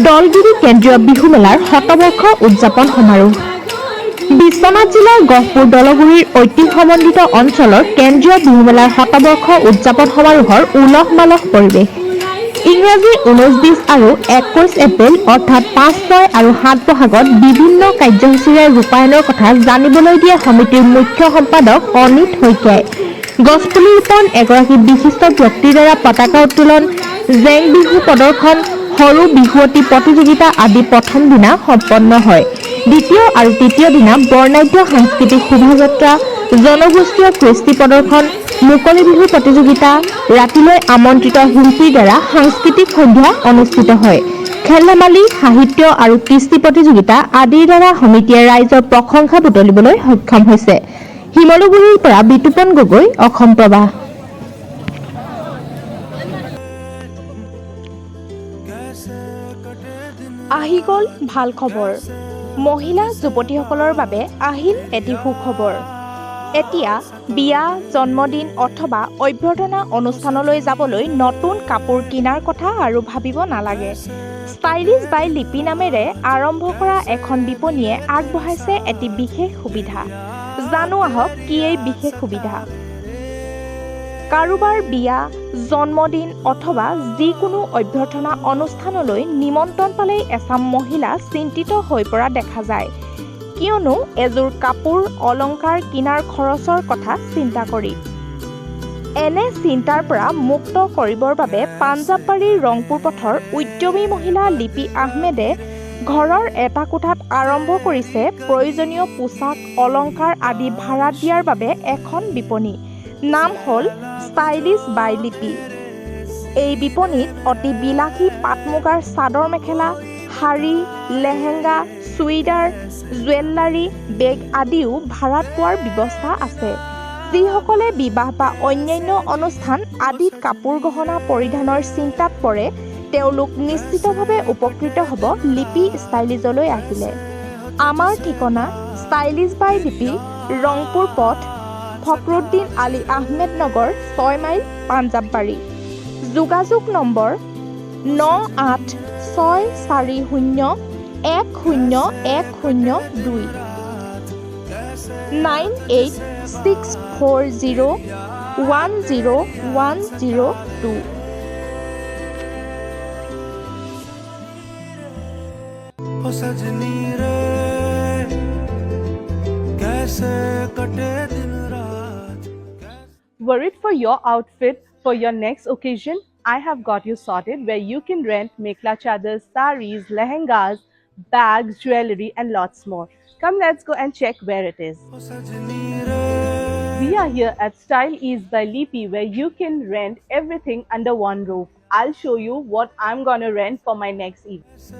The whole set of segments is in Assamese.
দলগুৰি কেন্দ্ৰীয় বিহু মেলাৰ শতবৰ্ষ উদযাপন সমাৰোহ। বিশ্বনাথ জিলাৰ গহপুৰ দলগুৰিৰ ঐতিহ্যমণ্ডিত অঞ্চলৰ কেন্দ্ৰীয় বিহু মেলাৰ শতবৰ্ষ উদযাপন সমাৰোহৰ উলহ মালহ পৰিৱেশ। ইংৰাজী 19-20 আৰু 21 এপ্ৰিল অৰ্থাৎ 5-6 আৰু 7 বহাগত বিভিন্ন কাৰ্যসূচীৰে ৰূপায়ণৰ কথা জানিবলৈ দিয়ে সমিতিৰ মুখ্য সম্পাদক অনিত শইকীয়াই। গছপুলি ৰোপণ, এগৰাকী বিশিষ্ট ব্যক্তিৰ দ্বাৰা পতাকা উত্তোলন, জেং বিহু প্ৰদৰ্শন, সৰু বিহুৱতী প্ৰতিযোগিতা আদি প্ৰথম দিনা সম্পন্ন হয়। দ্বিতীয় আৰু তৃতীয় দিনা বৰ্ণাঢ্য সাংস্কৃতিক শোভাযাত্ৰা, জনগোষ্ঠীয় কৃষ্টি প্ৰদৰ্শন, মুকলি বিহু প্ৰতিযোগিতা, ৰাতিলৈ আমন্ত্ৰিত শিল্পীৰ দ্বাৰা সাংস্কৃতিক সন্ধ্যা অনুষ্ঠিত হয়। খেল-ধেমালি, সাহিত্য আৰু কৃষ্টি প্ৰতিযোগিতা আদিৰ দ্বাৰা সমিতিয়ে ৰাইজৰ প্ৰশংসা বুটলিবলৈ সক্ষম হৈছে। শিমলুগুৰিৰ পৰা বিতুপন গগৈ, অসম প্ৰবাহ। আহি গ'ল ভাল খবৰ। মহিলা যুৱতীসকলৰ বাবে আহিল এটি সুখবৰ। এতিয়া বিয়া, জন্মদিন অথবা অভ্যৰ্থনা অনুষ্ঠানলৈ যাবলৈ নতুন কাপোৰ কিনাৰ কথা আৰু ভাবিব নালাগে। ষ্টাইলিছ বাই লিপি নামেৰে আৰম্ভ কৰা এখন বিপণীয়ে আগবঢ়াইছে এটি বিশেষ সুবিধা। জানো আহক কি এই বিশেষ সুবিধা। কাৰোবাৰ বিয়া, জন্মদিন অথবা যিকোনো অভ্যৰ্থনা অনুষ্ঠানলৈ নিমন্ত্ৰণ পালেই এচাম মহিলা চিন্তিত হৈ পৰা দেখা যায়। কিয়নো এযোৰ কাপোৰ অলংকাৰ কিনাৰ খৰচৰ কথা চিন্তা কৰি। এনে চিন্তাৰ পৰা মুক্ত কৰিবৰ বাবে পাঞ্জাৱবাৰীৰ ৰংপুৰ পথৰ উদ্যমী মহিলা লিপি আহমেদে ঘৰৰ এটা কোঠাত আৰম্ভ কৰিছে প্ৰয়োজনীয় পোচাক, অলংকাৰ আদি ভাড়াত দিয়াৰ বাবে এখন বিপণী। নাম হ'ল ষ্টাইলিছ বাই লিপি। এই বিপণীত অতি বিলাসী পাট মুগাৰ চাদৰ মেখেলা, শাৰী, লেহেংগা, চুইদাৰ, জুৱেলাৰী, বেগ আদিও ভাড়াত পোৱাৰ ব্যৱস্থা আছে। যিসকলে বিবাহ বা অন্যান্য অনুষ্ঠান আদিত কাপোৰ গহনা পৰিধানৰ চিন্তাত পৰে, তেওঁলোক নিশ্চিতভাৱে উপকৃত হ'ব লিপি ষ্টাইলিছলৈ আহিলে। আমাৰ ঠিকনা ষ্টাইলিছ বাই লিপি, ৰংপুৰ পথ, ফখৰুদ্দিন আলী আহমেদ নগৰ, 6 মাইল, পাঞ্জাৱবাৰী। যোগাযোগ নম্বৰ 9864010102 9864010102। सजनी रे कैसे कटे दिन रात। Worried for your outfit for your next occasion? I have got you sorted where you can rent mekhla chadars, saris, lehengas, bags, jewelry and lots more. Come, let's go and check where it is. सजनी रे We are here at Style Ease by Lipi where you can rent everything under one roof. I'll show you what I'm gonna rent for my next event. कैसे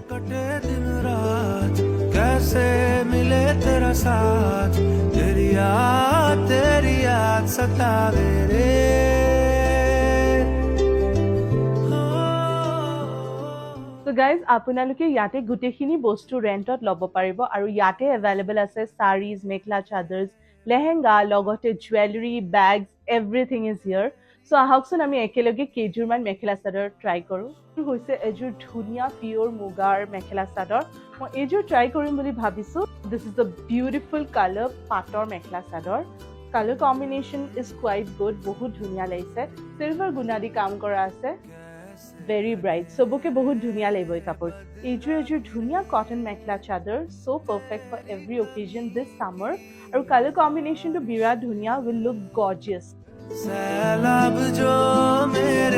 कटे दिन रात, कैसे मिले तेरा साथ, तेरी याद सतावे रे। So guys, আপোনালোকে ইয়াতে গুটেখিনি বস্তু ৰেন্টত ল'ব পাৰিব আৰু ইয়াতে এভেইলেবল আছে sarees, মেখলা চাদৰ্স, লেহেংগা, লগতে jewellery, bags, everything is here. So আহকচোন আমি একেলগে কেইযোৰমান মেখেলা চাদৰ ট্ৰাই কৰোঁ। এইটো হৈছে এযোৰ ধুনীয়া পিয়ৰ মুগাৰ মেখেলা চাদৰ। মই এইযোৰ ট্ৰাই কৰিম বুলি ভাবিছোঁ। This is a beautiful colour পাটৰ mekhela chador. Colour combination is quiet good, বহুত ধুনীয়া লাগিছে। চিলভাৰ গুণা দি কাম কৰা আছে, ভেৰি ব্ৰাইট, চবকে বহুত ধুনীয়া লাগিব এই কাপোৰ। এযোৰ ধুনীয়া cotton mekhela chador, so' perfect for every occasion this summer. আৰু কালাৰ কম্বিনেশ্যনটো বিৰাট ধুনীয়া, উইল লুক গৰ্জিয়াছ। सैलाब जो मेरे